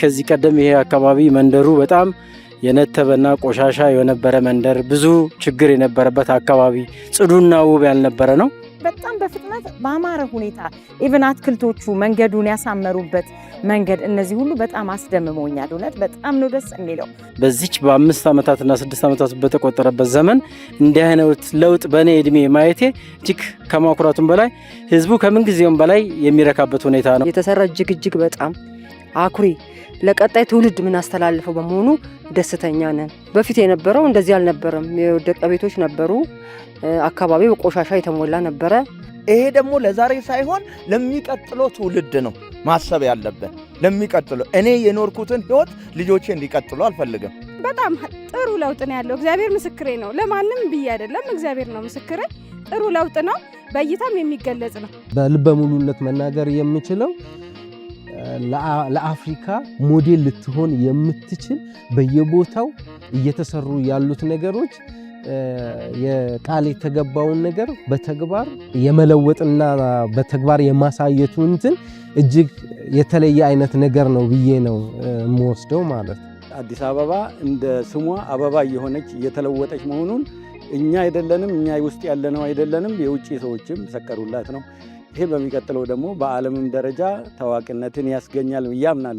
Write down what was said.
ከዚህ ቀደም ይሄ አካባቢ መንደሩ በጣም የነተበና ቆሻሻ የነበረ መንደር፣ ብዙ ችግር የነበረበት አካባቢ፣ ጽዱና ውብ ያልነበረ ነው። በጣም በፍጥነት በአማረ ሁኔታ ኢቭን አትክልቶቹ መንገዱን ያሳመሩበት መንገድ፣ እነዚህ ሁሉ በጣም አስደምመውኛል። እውነት በጣም ነው ደስ የሚለው። በዚች በ5 ዓመታትና 6 ዓመታት በተቆጠረበት ዘመን እንዲህ አይነት ለውጥ በእኔ እድሜ ማየቴ እጅግ ከማኩራቱም በላይ ህዝቡ ከምን ጊዜውም በላይ የሚረካበት ሁኔታ ነው የተሰራ። እጅግ በጣም አኩሪ ለቀጣይ ትውልድ ምን አስተላልፈው በመሆኑ ደስተኛ ነን። በፊት የነበረው እንደዚህ አልነበረም። የወደቀ ቤቶች ነበሩ። አካባቢው ቆሻሻ የተሞላ ነበረ። ይሄ ደግሞ ለዛሬ ሳይሆን ለሚቀጥለው ትውልድ ነው ማሰብ ያለብን። ለሚቀጥለው እኔ የኖርኩትን ህይወት ልጆቼ እንዲቀጥሉ አልፈልግም። በጣም ጥሩ ለውጥ ነው ያለው። እግዚአብሔር ምስክሬ ነው። ለማንም ብዬ አይደለም፣ እግዚአብሔር ነው ምስክሬ። ጥሩ ለውጥ ነው፣ በእይታም የሚገለጽ ነው። በልበ ሙሉነት መናገር የምችለው ለአፍሪካ ሞዴል ልትሆን የምትችል በየቦታው እየተሰሩ ያሉት ነገሮች የቃል የተገባውን ነገር በተግባር የመለወጥና በተግባር የማሳየቱ እንትን እጅግ የተለየ አይነት ነገር ነው ብዬ ነው የምወስደው ማለት ነው። አዲስ አበባ እንደ ስሟ አበባ እየሆነች እየተለወጠች መሆኑን እኛ አይደለንም፣ እኛ ውስጥ ያለነው አይደለንም፣ የውጭ ሰዎችም ሰከሩላት ነው። ይሄ በሚቀጥለው ደግሞ በዓለምም ደረጃ ታዋቂነትን ያስገኛል ብዬ አምናለሁ።